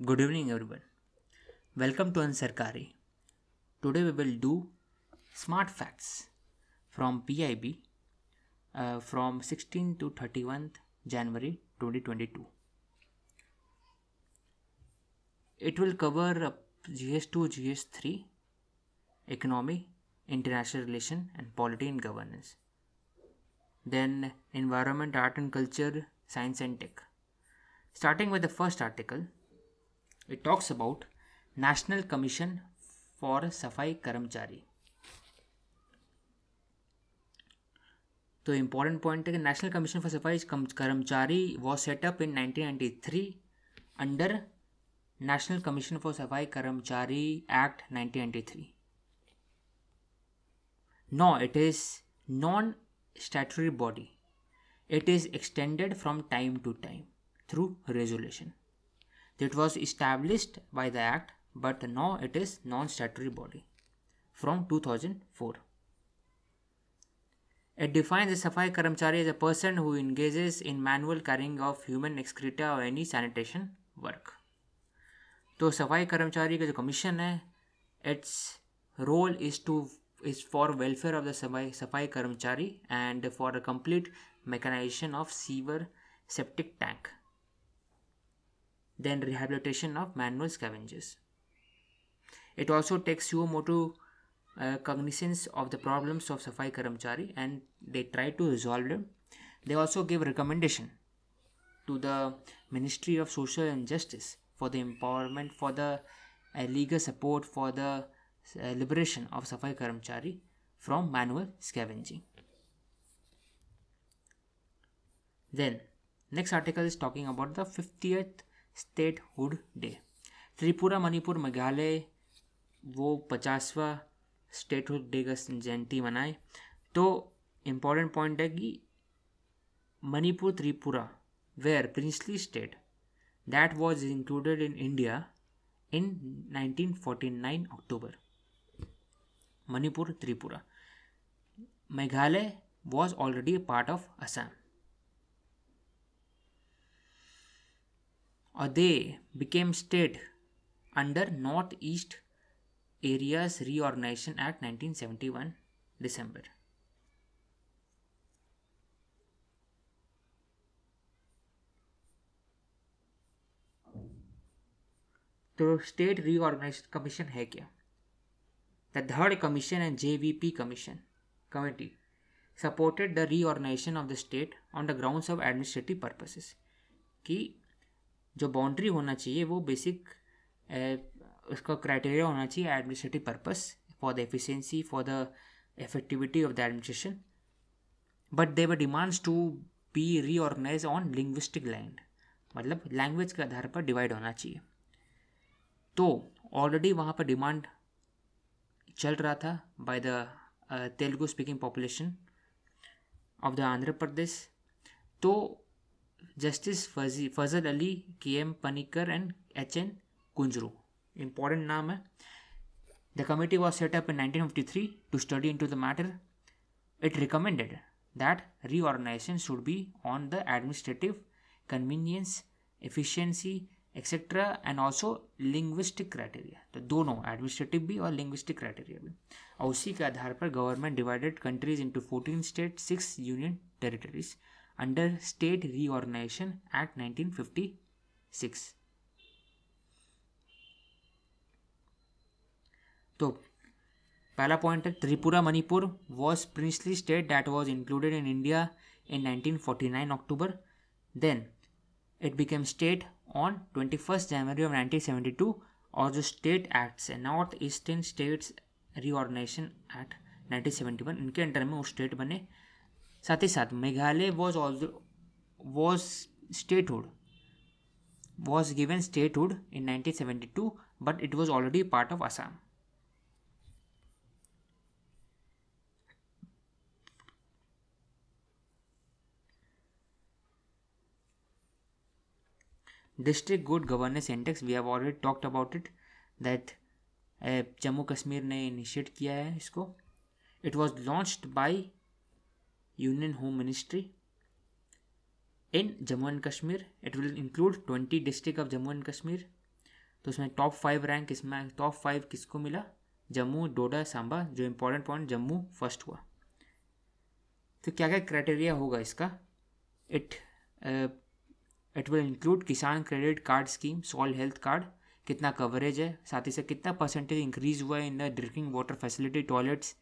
Good evening, everyone. Welcome to Ansarkari. Today we will do smart facts from PIB from 16 to 31st January 2022. It will cover GS2, GS3, economy, international relation, and polity and governance. Then environment, art and culture, science and tech. Starting with the first article, it talks about National Commission for Safai Karamchari. तो important point है कि National Commission for Safai Karamchari was set up in 1993 under National Commission for Safai Karamchari Act 1993. No, it is non-statutory body. It is extended from time to time through resolution. It was established by the Act, but now it is non-statutory body from 2004. It defines a Safai Karamchari as a person who engages in manual carrying of human excreta or any sanitation work. तो सफाई कर्मचारी का जो commission है, its role is for welfare of the सफाई कर्मचारी and for a complete mechanization of sewer septic tank. Then rehabilitation of manual scavengers. It also takes suo cognizance of the problems of Safai Karamchari and they try to resolve them. They also give recommendation to the Ministry of Social and Justice for the empowerment, for the legal support for the liberation of Safai Karamchari from manual scavenging. Then next article is talking about the 50th Statehood Day. Tripura, Manipur, Meghalaya वो 50वां statehood day का जयंती मनाए. तो important point है कि Manipur, Tripura were princely state that was included in India in 1949 October. Manipur, Tripura. Meghalaya was already a part of Assam. Or they became state under Northeast Areas Reorganization Act 1971 December. तो state reorganisation commission है क्या? The third commission and JVP commission committee supported the reorganisation of the state on the grounds of administrative purposes. कि जो boundary होना चाहिए वो basic उसका criteria होना चाहिए administrative purpose for the efficiency, for the effectivity of the administration. But they were demands to be reorganise on linguistic land, मतलब language के आधार पर डिवाइड होना चाहिए. तो ऑलरेडी वहाँ पर डिमांड चल रहा था by the Telugu speaking population of the Andhra Pradesh. तो justice Fazal Ali, KM Panikkar and HN Kunzru, important नाम है. The committee was set up in 1953 to study into the matter. It recommended that reorganisation should be on the administrative convenience, efficiency etcetera and also linguistic criteria. तो दोनों administrative भी और linguistic criteria भी. और उसी के आधार पर government divided countries into 14 state, 6 union territories under state reorganisation act 1956. तो पहला पॉइंट है Tripura Manipur was princely state that was included in India in 1949 October. Then it became state on 21st January of 1972. और जो स्टेट एक्ट्स है, north eastern states reorganisation act 1971, इनके under में वो state बने. साथ ही साथ Meghalaya was statehood was given statehood in 1972, but it was already part of Assam. District Good Governance Index, we have already talked about it, that Jammu Kashmir ने initiate किया है इसको. It was launched by union home ministry in Jammu and Kashmir. It will include 20 districts of Jammu and Kashmir. तो उसमें top 5 rank इसमें top 5 किसको मिला? जम्मू, डोडा, सांबा। जो इम्पोर्टेंट पॉइंट, जम्मू फर्स्ट हुआ। तो क्या क्या क्राइटेरिया होगा इसका? इट इट विल इंक्लूड किसान credit card scheme, soil health card, कितना कवरेज है, साथ ही साथ कितना परसेंटेज इंक्रीज हुआ है in the drinking water facility, toilets,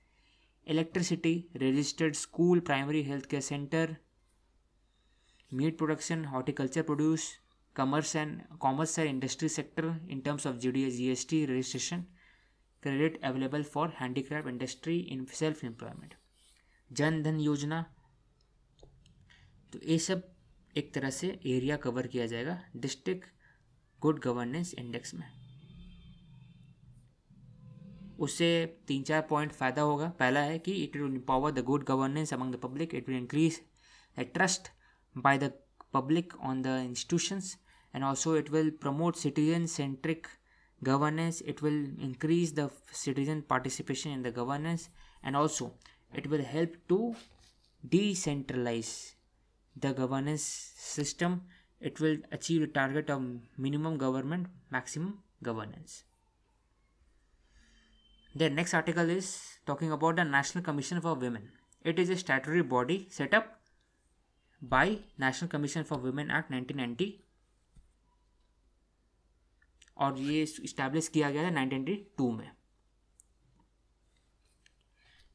electricity, registered school, primary health care centre, meat production, horticulture produce, commerce and industry sector in terms of GST registration, credit available for handicraft industry in self employment, Jan Dhan योजना। तो ये सब एक तरह से area cover किया जाएगा district good governance index में। उससे 3-4 पॉइंट फ़ायदा होगा। पहला है कि it will empower the good governance among the public, it will increase the trust by the public on the institutions, and also it will promote citizen centric governance, it will increase the citizen participation in the governance, and also it will help to decentralize the governance system. It will achieve the target of minimum government, maximum governance. The next article is talking about the National Commission for Women. It is a statutory body set up by National Commission for Women Act 1990 और ये establish किया गया था 1992 में।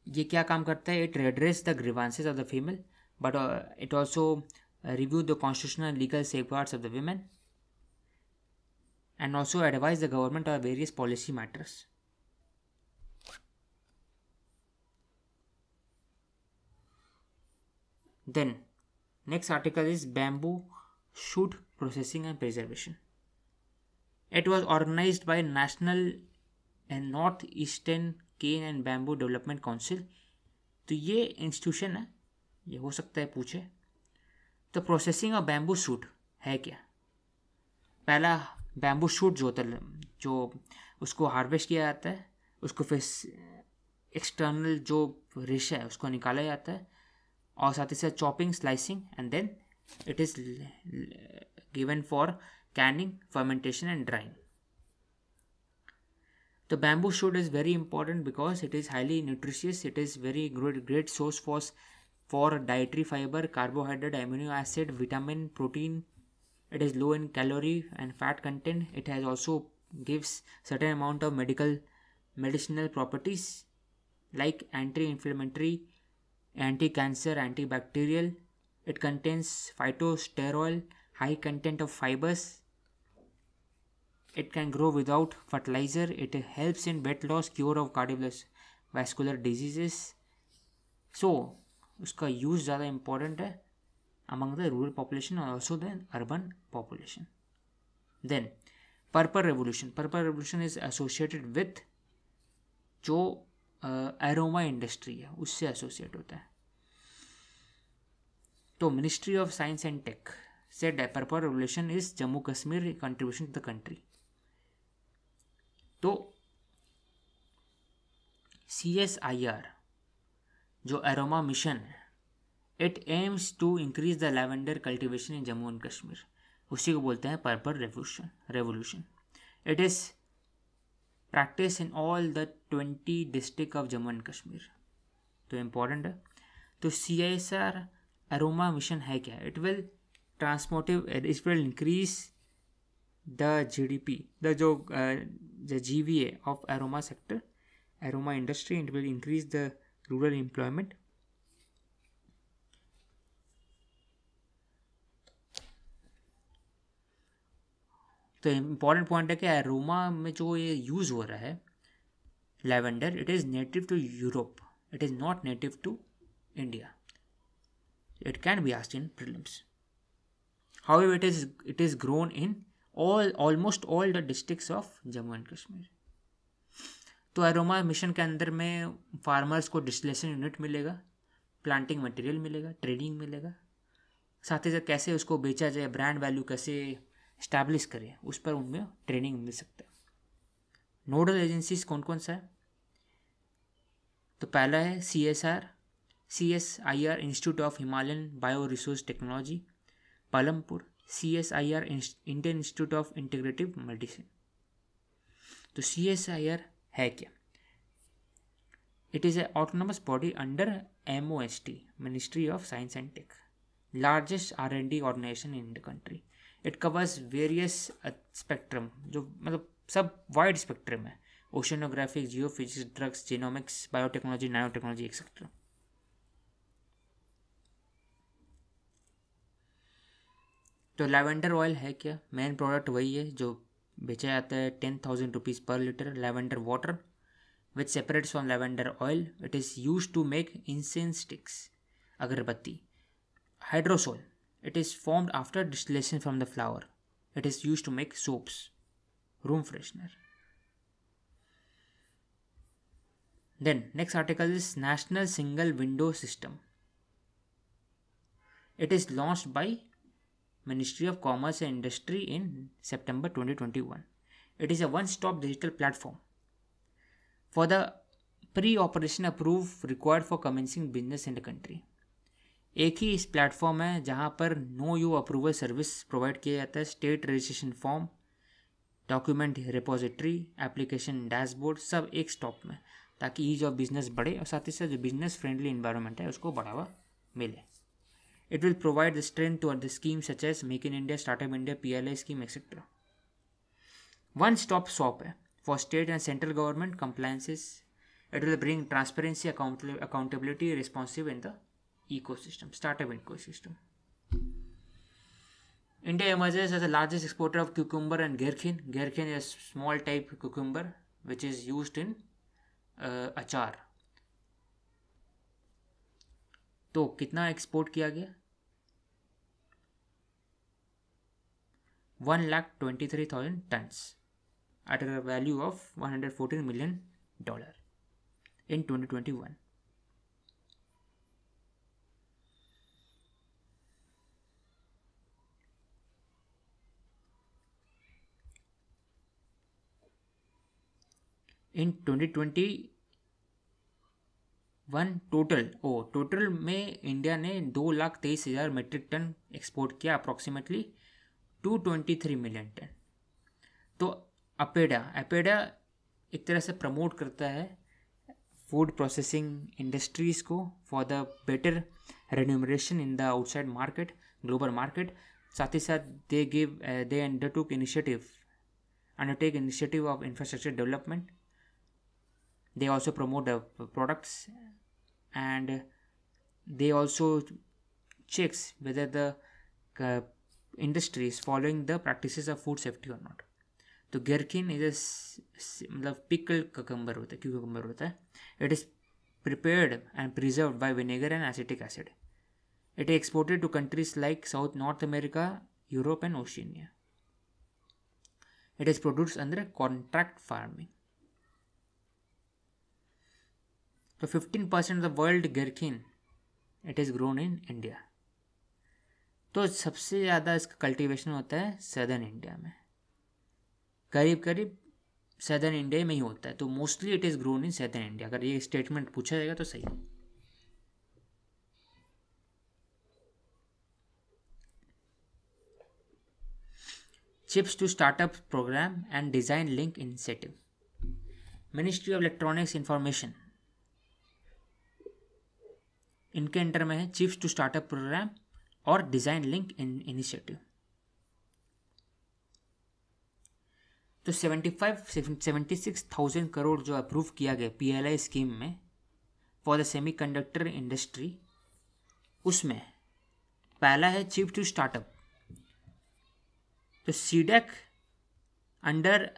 ये क्या काम करता है? It redress the grievances of the female, but it also review the constitutional legal safeguards of the women and also advise the government on various policy matters. Then next article is bamboo shoot processing and preservation. It was organized by National and North Eastern Cane and Bamboo Development Council. तो ये institution है, ये हो सकता है पूछे। तो processing of bamboo shoot है क्या? पहला बैम्बू शूट जो होता है, जो उसको हार्वेस्ट किया जाता है, उसको फिर एक्सटर्नल जो रेशा है उसको निकाला जाता है, और साथ ही साथ chopping, slicing, and then it is given for canning, fermentation and drying. The bamboo shoot is very important because it is highly nutritious. It is very great source for dietary fiber, carbohydrate, amino acid, vitamin, protein. It is low in calorie and fat content. It has also gives certain amount of medicinal properties like anti-inflammatory, anti-cancer, antibacterial. It contains phytosterol, high content of fibers. It can grow without fertilizer. It helps in weight loss, cure of cardiovascular diseases. So उसका use ज़्यादा important है among the rural population and also the urban population. Then Purple Revolution. Purple Revolution is associated with जो aroma industry है उससे associate होता है। तो ministry of science and tech said that Purple Revolution is Jammu Kashmir contribution to the country. तो CSIR जो aroma mission है, it aims to increase the lavender cultivation in Jammu and Kashmir, उसी को बोलते हैं purple revolution. It is practice in all the 20 district of Jammu and Kashmir. तो important है। तो CSIR एरोमा मिशन है क्या? It will transformative, it will increase the GDP, the GVA of aroma sector, aroma industry, and will increase the rural employment. तो important point है कि aroma में जो ये यूज़ हो रहा है lavender, it is native to Europe, it is not native to India. It can be asked in prelims. However, it is grown in almost all the districts of Jammu and Kashmir. तो aroma mission के अंदर में farmers को distillation unit मिलेगा, planting material मिलेगा, training मिलेगा, साथ ही साथ कैसे उसको बेचा जाए, ब्रांड वैल्यू कैसे इस्टेब्लिश करें, उस पर उनमें ट्रेनिंग मिल सकता है. नोडल एजेंसीज कौन कौन सा है? तो पहला है CSIR institute of Himalayan bio resource technology Palampur, CSIR Indian institute of integrative medicine. तो CSIR है क्या? It is an autonomous body under MOST, Ministry of Science and Tech, largest R&D organization in the country. It covers various spectrum, जो मतलब सब wide spectrum है, oceanographics, geophysics, drugs, genomics, biotechnology, nanotechnology etcetera. तो lavender oil है क्या? Main product वही है जो बेचा जाता है 10,000 रुपीज़ पर litre. Lavender water which separates from lavender oil. It is used to make incense sticks, agarbatti. Hydrosol. It is formed after distillation from the flower. It is used to make soaps, room freshener. Then next article is National Single Window System. It is launched by Ministry of Commerce and Industry in September 2021. It is a one-stop digital platform for the pre-operation approve required for commencing business in the country. एक ही इस platform है जहाँ पर know you approval service provide किया जाता है. State registration form, document repository, application dashboard सब एक स्टॉप में, ताकि ईज ऑफ बिजनेस बढ़े और साथ ही साथ जो बिजनेस फ्रेंडली इन्वायरमेंट है उसको बढ़ावा मिले. It will provide the strength to the scheme such as make in India, startup India, PLI scheme etcetera. One stop shop है for state and central government compliances. It will bring transparency, accountability, responsive in the ecosystem, startup ecosystem. India emerges as the largest exporter of cucumber and gherkin. Gherkin is a small type cucumber which is used in achar. तो कितना export किया गया? 1,23,000 tons at a value of $114 million in 2021. In 2021 total में India ने 2,23,000 metric ton export किया, approximately 223 million ton. तो APEDA एक तरह से प्रमोट करता है फूड प्रोसेसिंग इंडस्ट्रीज को for the better remuneration in the outside market, global market. साथ ही साथ they undertake initiative of infrastructure development. They also promote the products and they also checks whether the industry is following the practices of food safety or not. तो gherkin is मतलब pickled cucumber होता है, cucumber होता है. It is prepared and preserved by vinegar and acetic acid. It is exported to countries like North America, Europe and Oceania. It is produced under contract farming. तो 15% of the world gherkin it is grown in India. तो सबसे ज़्यादा इसका cultivation होता है southern India में, करीब southern India में ही होता है. तो mostly it is grown in southern India. अगर ये स्टेटमेंट पूछा जाएगा तो सही. Chips to startup programme and design link initiative. Ministry of electronics information इनके अंडर में है चिप्स टू स्टार्टअप प्रोग्राम और डिज़ाइन लिंक इनिशिएटिव. तो 76,000 करोड़ जो अप्रूव किया गया PLI स्कीम में फॉर द सेमीकंडक्टर इंडस्ट्री, उसमें पहला है चिप्स टू स्टार्टअप. तो सीडेक अंडर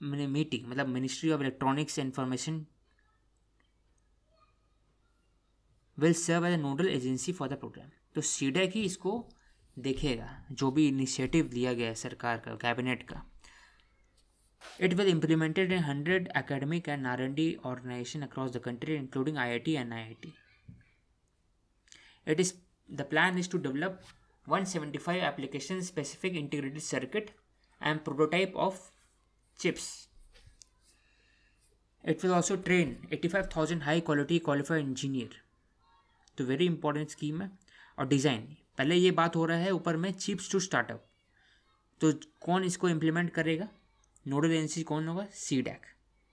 मीटिंग मतलब ministry of electronics information will serve as a nodal agency for the programme. तो सीडेक ही इसको देखेगा जो भी इनिशिएटिव लिया गया है सरकार का, कैबिनेट का. It will implemented in 100 academic and R&D organization across the country including IIT and NIIT. The plan is to develop 175 application specific integrated circuit and prototype of chips. It will also train 85,000 high quality qualified engineer. तो very important scheme है. और design, पहले ये बात हो रहा है ऊपर में चिप्स टू स्टार्टअप. तो कौन इसको इम्प्लीमेंट करेगा? नोडल एजेंसी कौन होगा? सीडैक।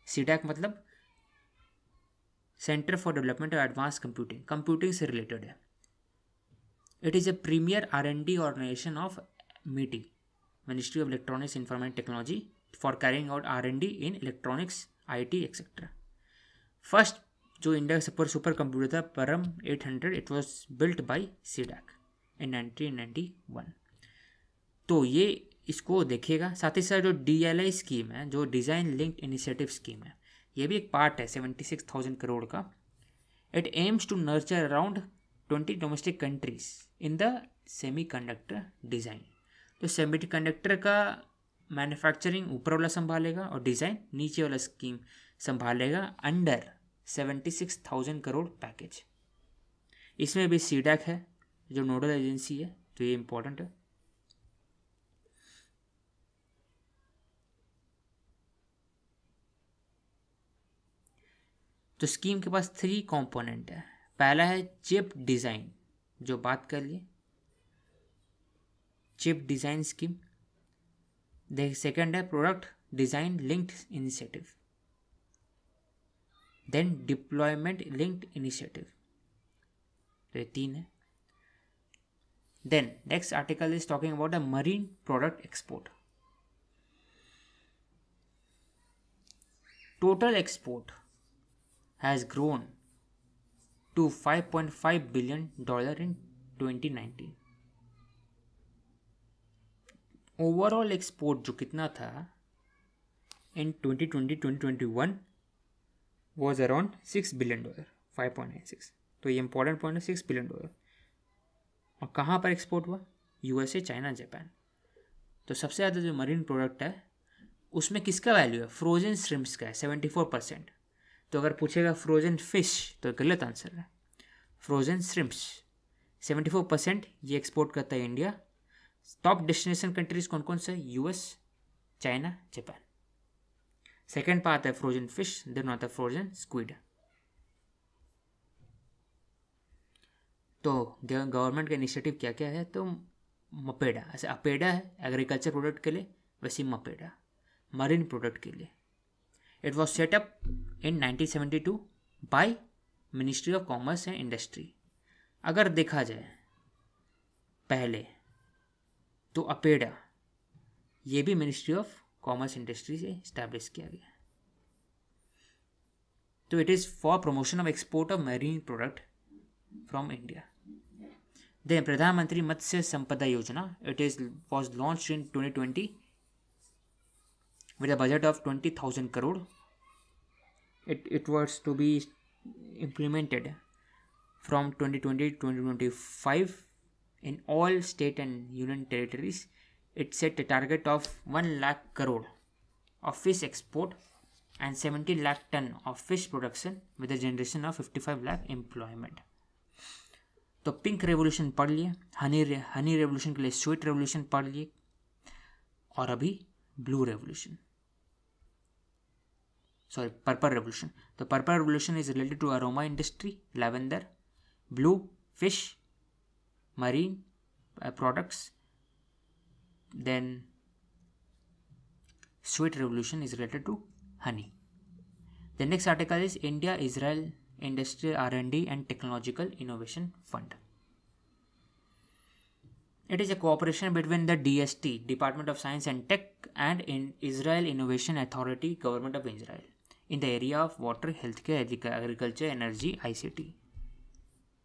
सीडैक मतलब centre for development of advance computing, computing से रिलेटेड है। It is a premier R&D organisation of MITI, ministry of electronics information technology, for carrying out R&D in electronics, IT etcetera. First जो India का super computer था Param 800, it was built by CDAC in 1991। तो ये इसको देखेगा। साथ ही साथ जो DLI स्कीम है, जो डिज़ाइन लिंक्ड इनिशिएटिव स्कीम है, ये भी एक पार्ट है 76,000 करोड़ का। It aims to nurture around 20 domestic countries in the semiconductor design. तो सेमीकंडक्टर का मैन्युफैक्चरिंग ऊपर वाला संभालेगा और डिज़ाइन नीचे वाला स्कीम संभालेगा अंडर 76,000 करोड़ पैकेज। इसमें भी सीडैक है जो नोडल एजेंसी है, तो ये इंपॉर्टेंट है। तो स्कीम के पास 3 कंपोनेंट है। पहला है चिप डिज़ाइन, जो बात कर लिए, चिप डिज़ाइन स्कीम। सेकेंड है product design linked initiative, then deployment linked initiative. तो ये 3 है। Then next article is talking about the marine product export. Total export has grown to $5.5 billion in 2019. Overall export जो कितना था इन 2020-2021 was around $6 billion, 5.96। तो ये important point है, $6 billion। और कहाँ पर एक्सपोर्ट हुआ? USA, China, Japan. तो सबसे ज़्यादा जो मरीन प्रोडक्ट है उसमें किसका वैल्यू है? फ्रोजन श्रिम्प्स का है 74%। तो अगर पूछेगा फ्रोजन फिश तो गलत आंसर है। फ्रोजन श्रिम्प्स 74% ये एक्सपोर्ट करता है इंडिया। टॉप डेस्टिनेशन कंट्रीज कौन कौन से? US, China, Japan. सेकेंड पे आता है फ्रोजन फिश, देन आता है फ्रोजन स्क्विड। तो गवर्नमेंट का इनिशिएटिव क्या क्या है? तो मपेडा, ऐसे अपेडा है एग्रीकल्चर प्रोडक्ट के लिए, वैसे मपेडा मरीन प्रोडक्ट के लिए। It was set up in 1972 by ministry of commerce and industry. अगर देखा जाए पहले तो अपेडा ये भी मिनिस्ट्री ऑफ कॉमर्स इंडस्ट्री से इस्टेब्लिश किया गया। तो it is for promotion of export of marine product from India. Then Pradhan Mantri Matsya Sampada Yojana, it is was launched in 2020 with a budget of 20,000 crore. It was to be implemented from 2020 to 2025 in all state and union territories. It set a target of 1 lakh crore of fish export and 70 lakh ton of fish production with a generation of 55 lakh employment. तो pink revolution पढ़ लिए, Honey revolution के लिए sweet revolution पढ़ लिए, और अभी blue revolution, sorry purple revolution. तो purple revolution is related to aroma industry, lavender, blue fish, marine products. Then sweet revolution is related to honey. The next article is India Israel industrial R&D and technological innovation fund. It is a cooperation between the DST, Department of Science and Tech, and in Israel Innovation Authority, Government of Israel, in the area of water, healthcare, agriculture, energy, ICT.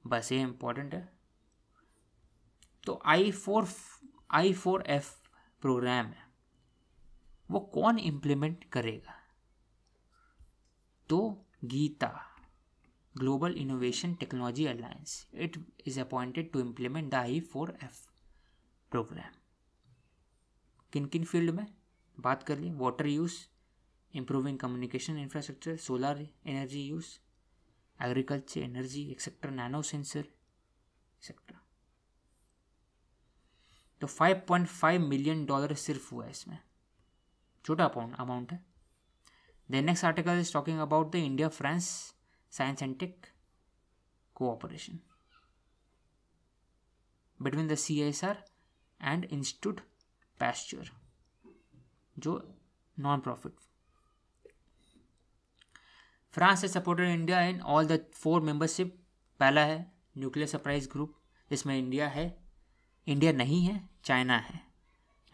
बस ये important है। तो I4F programme है, वो कौन implement करेगा? तो Gita, Global Innovation Technology Alliance, it is appointed to implement the I4F programme. किन किन फील्ड में बात कर ली? Water use, improving communication infrastructure, solar energy use, agriculture, energy etcetera, nano sensor etcetera. तो $5.5 मिलियन सिर्फ हुआ है इसमें, छोटा अमाउंट है। The next article is talking about the India France science and tech cooperation between the CSR and institute Pasteur, जो non profit. France has supported India in all the 4 membership. पहला है nuclear surprise group, इसमें India है, India नहीं है, China है.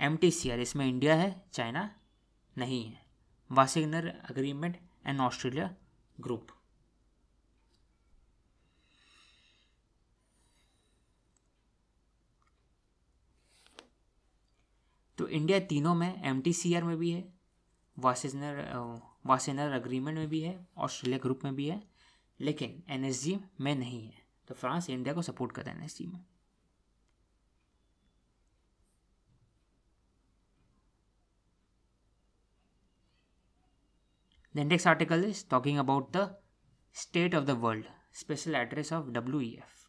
MTCR, इसमें India है, चाइना नहीं है. Washington agreement and Australia group. तो इंडिया तीनों में, MTCR में भी है, वाशिंगटन अग्रीमेंट में भी है, ऑस्ट्रेलिया ग्रुप में भी है, लेकिन NSG में नहीं है. तो फ्रांस इंडिया को सपोर्ट करता है NSG में. The next article is talking about the state of the world, special address of WEF.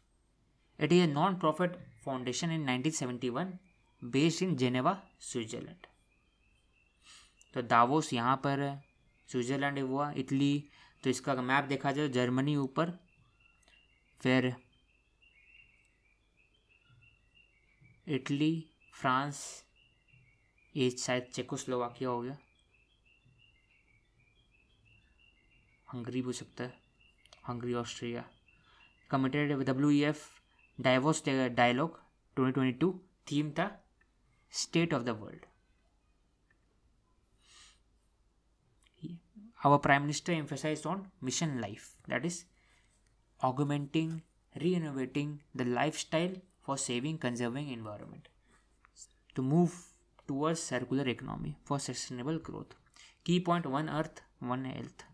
It is a non-profit foundation in 1971 based in Geneva, Switzerland. तो दावोस यहाँ पर है, स्विट्जरलैंड हुआ, Italy. तो इसका मैप देखा जाए, जर्मनी ऊपर, फिर इटली, फ्रांस, ये शायद चेकोस्लोवाकिया हो गया, हंगरी भी हो सकता है, Hungary, Austria. Committed with WEF Davos dialogue 2022. Theme था state of the world. Our Prime Minister emphasized on mission life, that is augmenting, renovating the lifestyle for saving, conserving environment to move towards circular economy for sustainable growth. Key point: one earth, one health.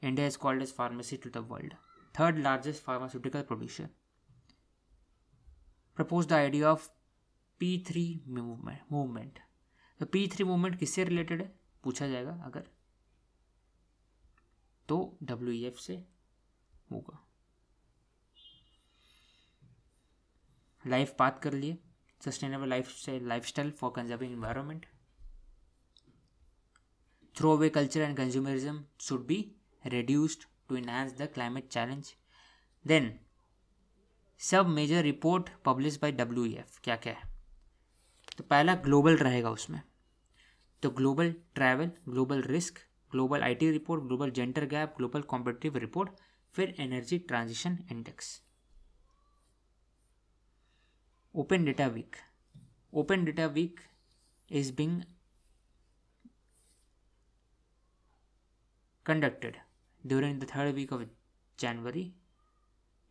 India is called as pharmacy to the world, third largest pharmaceutical producer. Proposed the idea of P3 movement. तो P3 movement किससे related है पूछा जाएगा अगर, तो WEF से होगा. Life बात कर लिए, sustainable lifestyle for conserving environment. Throw away culture and consumerism should be reduced to enhance the climate challenge. Then सब major report publish by WEF क्या क्या है. तो पहला ग्लोबल रहेगा उसमें, तो global travel, global risk, global IT report, global gender gap, global competitive report, फिर energy transition index. Open data week. Open data week is being conducted during the 3rd week of January.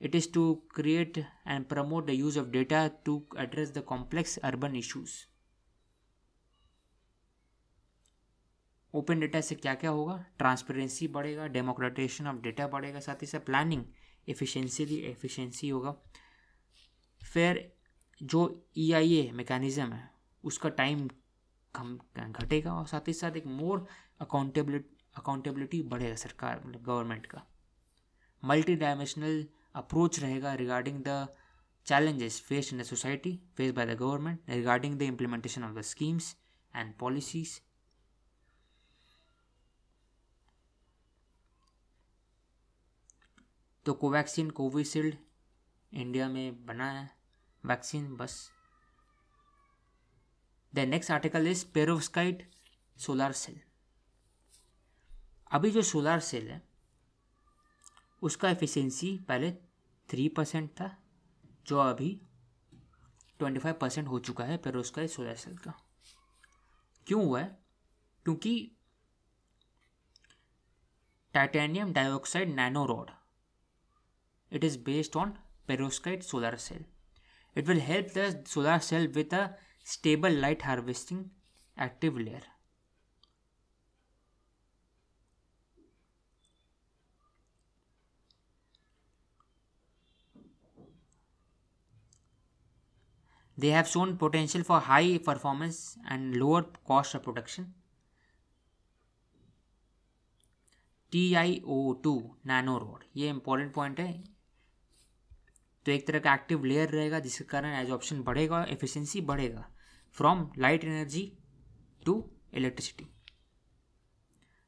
It is to create and promote the use of data to address the complex urban issues. Open data से क्या क्या होगा, transparency बढ़ेगा, democratisation of data बढ़ेगा, साथ ही साथ planning efficiency होगा. फिर जो EIA मैकेनिज्म है उसका टाइम घटेगा, और साथ ही साथ एक मोर अकाउंटेबिलिटी बढ़ेगा सरकार, मतलब गवर्नमेंट का. मल्टी डायमेंशनल अप्रोच रहेगा regarding the challenges faced in the society, faced by the government regarding the implementation of the schemes and policies. तो कोवैक्सीन, कोविशील्ड इंडिया में बना है वैक्सीन बस. The next article is perovskite solar cell. अभी जो solar cell है उसका efficiency पहले 3% था, जो अभी 25% हो चुका है पेरोव्स्काइट सोलर सेल का. क्यों हुआ है? क्योंकि titanium dioxide nano rod, it is based on perovskite solar cell. It will help the solar cell with a stable light harvesting active layer. They have shown potential for high performance and lower cost of production. TiO2 nano rod, ये important point है. तो एक तरह का active layer रहेगा जिसके कारण absorption बढ़ेगा, एफिशिएंसी बढ़ेगा from light energy to electricity.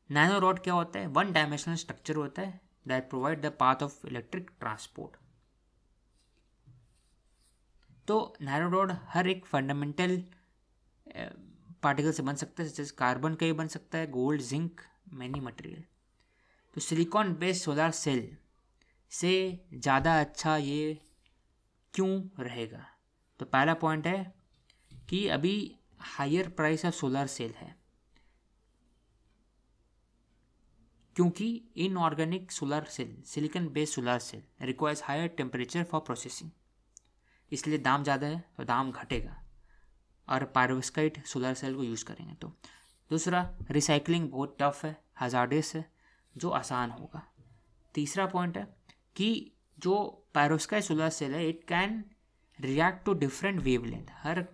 Nano rod क्या होता है? 1 डायमेंशनल स्ट्रक्चर होता है that provide the path of electric transport. तो नैनो रॉड हर एक फंडामेंटल पार्टिकल से बन सकता है, जैसे कार्बन का ही बन सकता है, गोल्ड, जिंक, मैनी मटेरियल। तो सिलिकॉन बेस्ड सोलर सेल से ज़्यादा अच्छा ये क्यों रहेगा? तो पहला पॉइंट है कि अभी higher price of solar cell है, क्योंकि inorganic solar cell, silicon based solar cell requires higher temperature for processing, इसलिए दाम ज़्यादा है तो दाम घटेगा और पेरोव्स्काइट सोलर सेल को यूज़ करेंगे तो। दूसरा, रिसाइकलिंग बहुत टफ है, हजार्डस है, जो आसान होगा। तीसरा पॉइंट है कि जो पेरोव्स्काइट सोलर सेल है it can react to different wavelength हर,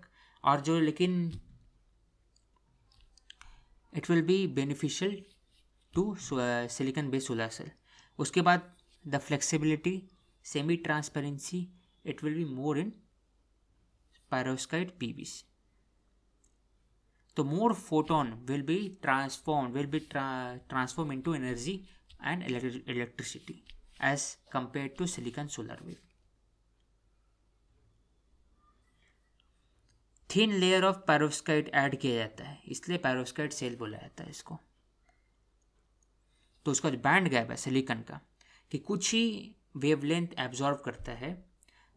और जो लेकिन it will be beneficial to silicon based solar cell. उसके बाद the flexibility, semi transparency, it will be more in perovskite PVC. So more photon will be transformed into energy and electricity as compared to silicon solar wave. Thin layer of perovskite add किया जाता है, इसलिए perovskite cell बोला जाता है इसको। तो उसका जो बैंड गैप है सिलिकॉन का कि कुछ ही वेवलेंथ एब्जॉर्व करता है,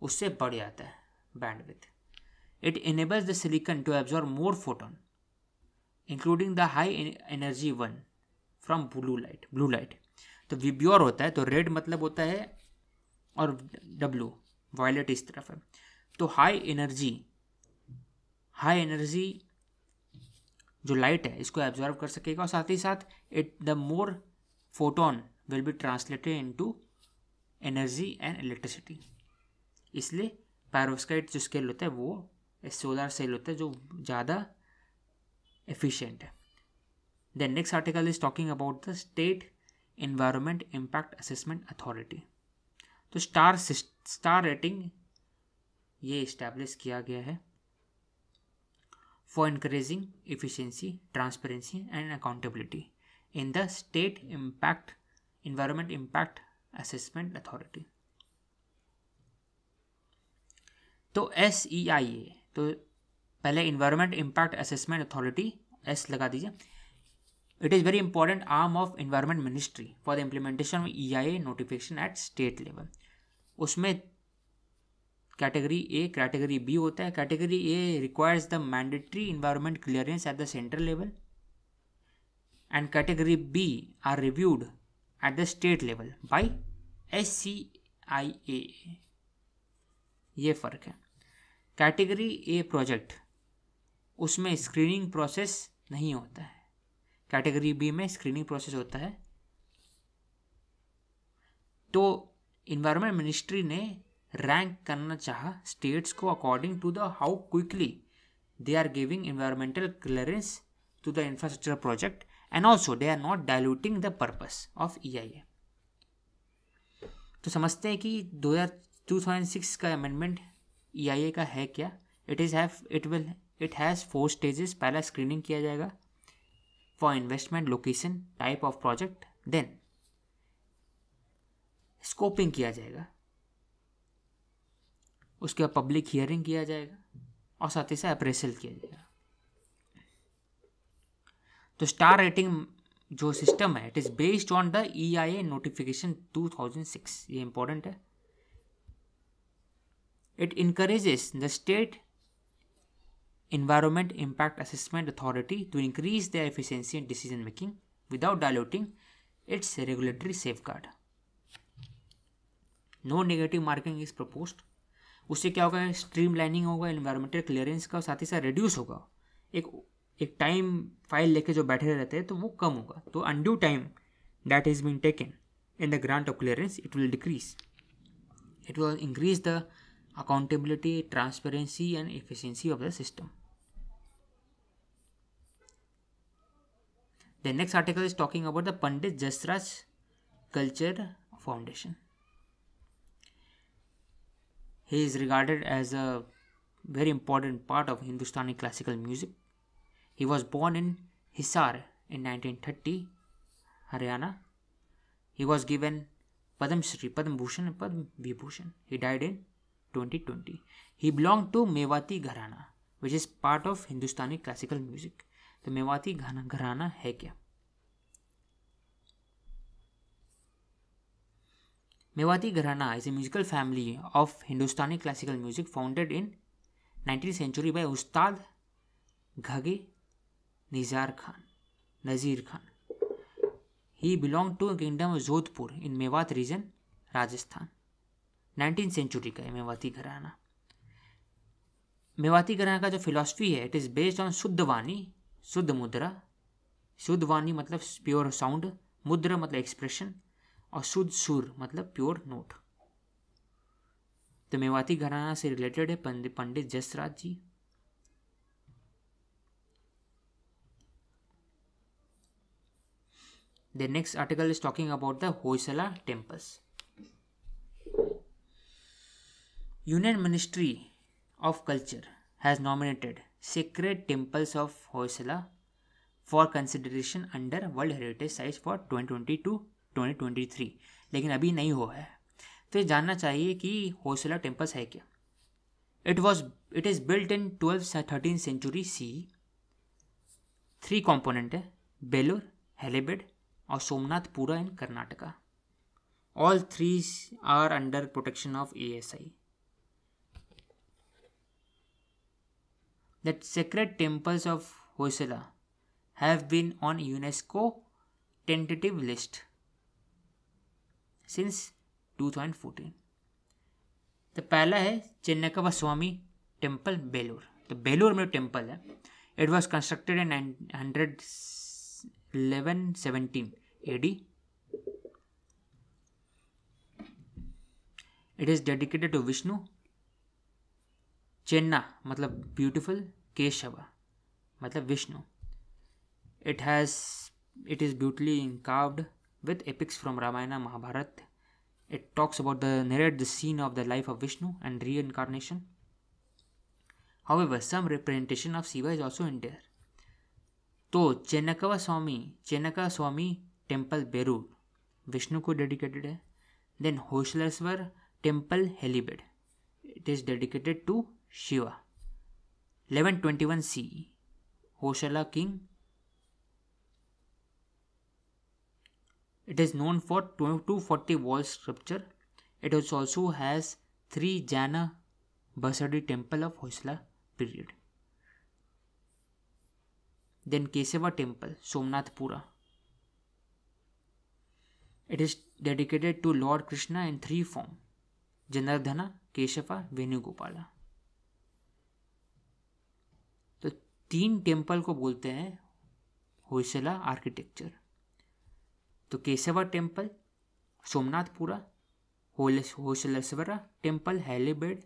उससे बढ़ जाता है bandwidth. It enables the silicon to absorb more photon including the high energy one from blue light. तो विब्योर होता है तो रेड मतलब होता है और W वायलेट इस तरफ है, तो हाई एनर्जी जो लाइट है इसको एब्जॉर्व कर सकेगा, और साथ ही साथ it the more photon will be translated into energy and electricity. इसलिए पेरोव्स्काइट जो स्केल होता है वो सोलर सेल होता है जो ज़्यादा एफिशिएंट है। The next article is talking about the state environment impact assessment authority. तो स्टार रेटिंग ये इस्टेब्लिश किया गया है for encouraging efficiency, transparency and accountability in the state environment impact assessment authority. तो SEIA, तो पहले environment impact assessment authority S लगा दीजिए। It is very important arm of environment ministry for the implementation of EIA notification eight state level. उसमें category A, category B होता है। Category A requires the mandatory environment clearance at the central level and category B are reviewed at the state level by SCIA। ये फ़र्क है। Category A project उसमें screening process नहीं होता है, category B में स्क्रीनिंग प्रोसेस होता है। तो इन्वायरमेंट मिनिस्ट्री ने रैंक करना चाहा स्टेट्स को according to the how quickly they are giving environmental clearance to the infrastructure project and also they are not diluting the purpose of EIA। तो समझते हैं कि 2006 का अमेंडमेंट EIA का है क्या। It has 4 stages. पहला स्क्रीनिंग किया जाएगा for investment, location, type of project, then scoping किया जाएगा, उसके बाद पब्लिक हियरिंग किया जाएगा और साथ ही साथ अप्रेसल किया जाएगा। तो स्टार रेटिंग जो सिस्टम है it is based on the EIA notification 2006। ये इंपॉर्टेंट है। It encourages the state Environment Impact Assessment Authority to increase their efficiency in decision making without diluting its regulatory safeguard. No negative marking is proposed. उससे क्या होगा, streamlining होगा environmental clearance का, साथ ही साथ रिड्यूस होगा। एक टाइम फाइल लेके जो बैठे रहते हैं तो वो कम होगा। तो undue time that is been taken in the grant of clearance it will decrease. It will increase the accountability, transparency and efficiency of the system. The next article is talking about the Pandit Jasraj Culture Foundation. He is regarded as a very important part of Hindustani classical music. He was born in Hisar in 1930, Haryana. He was given Padma Shri, Padma Bhushan and Padma Vibhushan. He died in 2020. He belonged to Mewati Gharana, which is part of Hindustani classical music. तो मेवाती घराना है क्या? मेवाती घराना is a musical family of Hindustani classical music founded in 19th century by Ustad Ghage Nazir Khan. He belonged to the kingdom of Jodhpur in Mewat region, Rajasthan. 19th century का है मेवाती घराना। मेवाती घराना का जो फिलॉसफी है, it is based on शुद्ध वाणी, शुद्ध मुद्रा। शुद्ध वाणी मतलब प्योर साउंड, मुद्रा मतलब एक्सप्रेशन, और शुद्ध सुर मतलब प्योर नोट। तो मेवाती घराना से रिलेटेड है पंडित जसराज जी। The next article is talking about the Hoysala temples. Union Ministry of Culture has nominated sacred temples of Hoysala for consideration under World Heritage Sites for 2022-2023, लेकिन अभी नहीं हुआ है। तो ये जानना चाहिए कि होयसला टेम्पल्स है क्या। It is built in 12th-13th century CE। 3 component है, बेलूर, हेलेबेड और Somanathapura in Karnataka. All 3 are under protection of ASI। The sacred temples of Hoysala have been on UNESCO tentative list since 2014। तो पहला है चेन्नकवा स्वामी टेम्पल बेलूर। तो बेलूर में टेम्पल है, it was constructed in 1117 AD। It is dedicated to Vishnu. Chenna मतलब beautiful, केशवा मतलब Vishnu. It is beautifully carved with epics from Ramayana, Mahabharata. It talks about narrate the scene of the life of Vishnu and reincarnation. However, some representation of Shiva is also in there. तो चेन्नकवा स्वामी temple बेरूर Vishnu को dedicated है। Then Hoysaleswara temple Halebid, it is dedicated to Shiva. 1121 CE Hoysala king. It is known for 240 wall sculpture. It also has 3 Jana Basadi temple of Hoysala period. Then Kesava temple, Somnathpura. It is dedicated to Lord Krishna in 3 form: Janardhana, Keshava, Venugopala. तो 3 temple को बोलते हैं Hoysala architecture. तो Keshava temple, Somanathapura, Hoysaleswara temple Halebid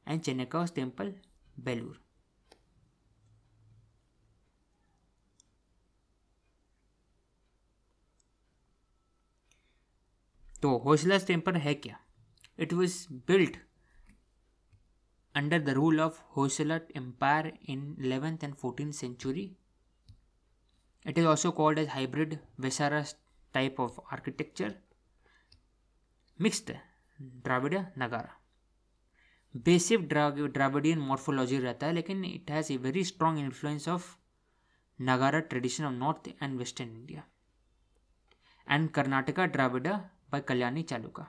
and Chennakeshava temple Belur. तो Hoysala temple है क्या? It was built under the rule of Hoysala empire in 11th and 14th century. It is also called as hybrid Vesara type of architecture, mixed Dravida Nagara. Basic Dravidian morphology रहता है, लेकिन it has a very strong influence of Nagara tradition of North and Western India and Karnataka Dravida by Kalyani Chalukya.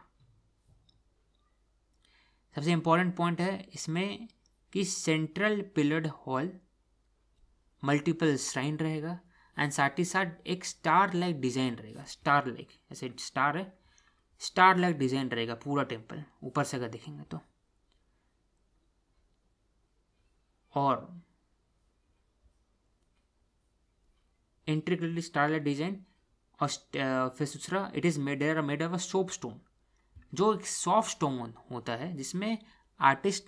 सबसे important point है इसमें कि central pillared hall, multiple shrine रहेगा and साथ ही साथ एक स्टार लाइक डिजाइन रहेगा। स्टार लाइक, ऐसे स्टार है, स्टार लाइक डिजाइन रहेगा पूरा टेम्पल ऊपर से अगर देखेंगे तो। और इंट्रिकेटली स्टार लाइक डिजाइन। और फिर दूसरा, it is made of soap stone, जो एक सॉफ्ट स्टोन होता है जिसमें आर्टिस्ट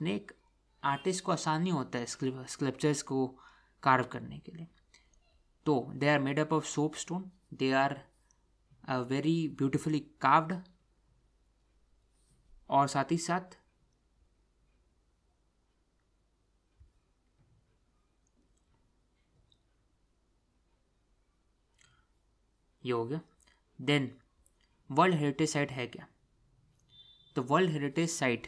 को आसानी होता है स्कल्पचर्स को कार्व करने के लिए। तो they are made up of soap stone, they are very beautifully carved. और साथ ही साथ ये हो गया। देन वर्ल्ड हेरिटेज साइट है क्या? तो world heritage site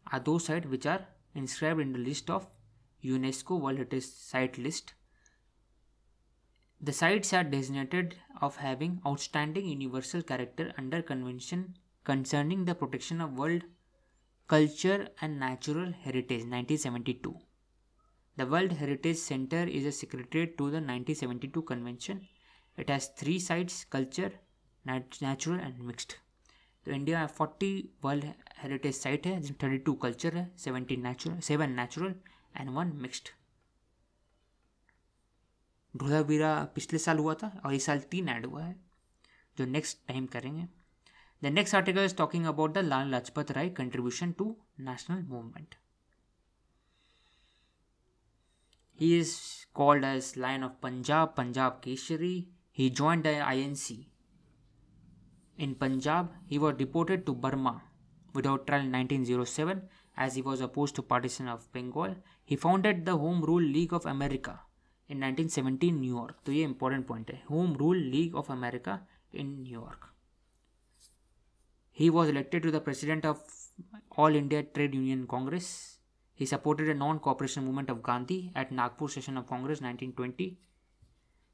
are two site which are inscribed in the list of UNESCO World Heritage Site list. The sites are designated of having outstanding universal character under Convention concerning the protection of world culture and natural heritage 1972. The World Heritage Center is a secretariat to the 1972 convention. It has 3 sites: culture, natural and mixed. तो India में 40 world heritage site है जिसमें 32 culture है, 17 natural, 7 natural and 1 mixed. Dholavira पिछले साल हुआ था और इस साल 3 ऐड हुआ है जो नेक्स्ट टाइम करेंगे. The next article is talking about the Lala Lajpat Rai contribution to national movement. He is called as Lion of Punjab, Punjab Keshari. He joined the INC. In Punjab, he was deported to Burma without trial in 1907 as he was opposed to partition of Bengal. He founded the Home Rule League of America in 1917 New York. तो ये important point है. Home Rule League of America in New York. He was elected to the president of All India Trade Union Congress. He supported a non-cooperation movement of Gandhi at Nagpur session of Congress 1920.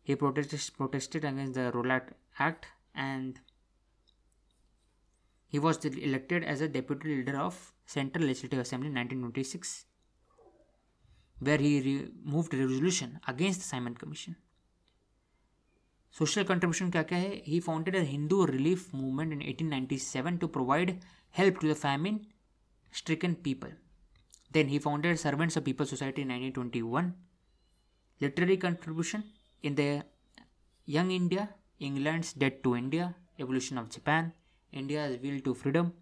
He protested against the Rowlatt Act and he was elected as a deputy leader of Central Legislative Assembly in 1926, where he moved a resolution against the Simon Commission. Social contribution क्या क्या है? He founded a Hindu relief movement in 1897 to provide help to the famine-stricken people. Then he founded Servants of People Society in 1921. Literary contribution in the Young India, England's Debt to India, Evolution of Japan, India's Will to Freedom,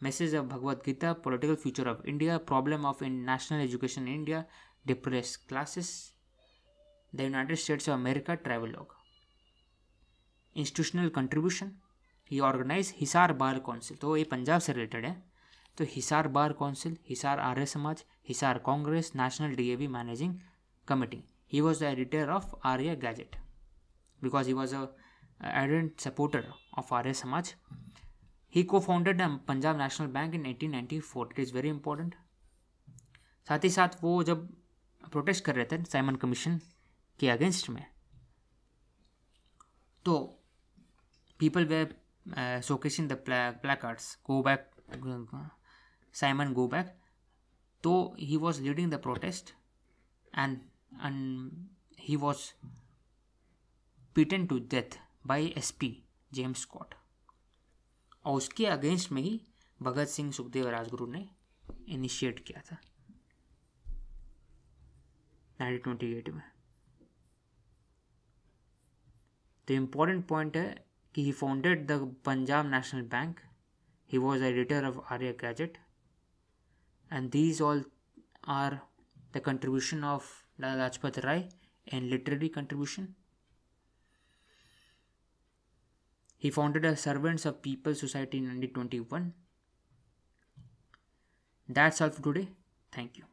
Message of Bhagavad Gita, Political Future of India, Problem of National Education in India, Depressed Classes, The United States of America Travelogue. Institutional contribution, he organized Hisar bar council. तो ये पंजाब से related है. तो Hisar bar council, Hisar Arya Samaj, Hisar Congress, national DAV managing committee. He was the editor of Arya Gazette because he was a ardent supporter of Arya Samaj. He co-founded the Punjab National Bank in 1894. It is very important. साथ ही साथ वो जब protest कर रहे थे Simon commission के against में, तो people were showcasing the placards, go back, Simon go back. So he was leading the protest and he was beaten to death by SP James Scott. और उसके अगेंस्ट में ही भगत सिंह, सुखदेव, राजगुरु ने इनिशिएट किया था 1928 में. तो इम्पॉर्टेंट पॉइंट है कि he founded the Punjab national bank. He was editor of Arya gazette and these all are the contribution of Lala Lajpat Rai and literary contribution. He founded a Servants of People Society in 1921. That's all for today. Thank you.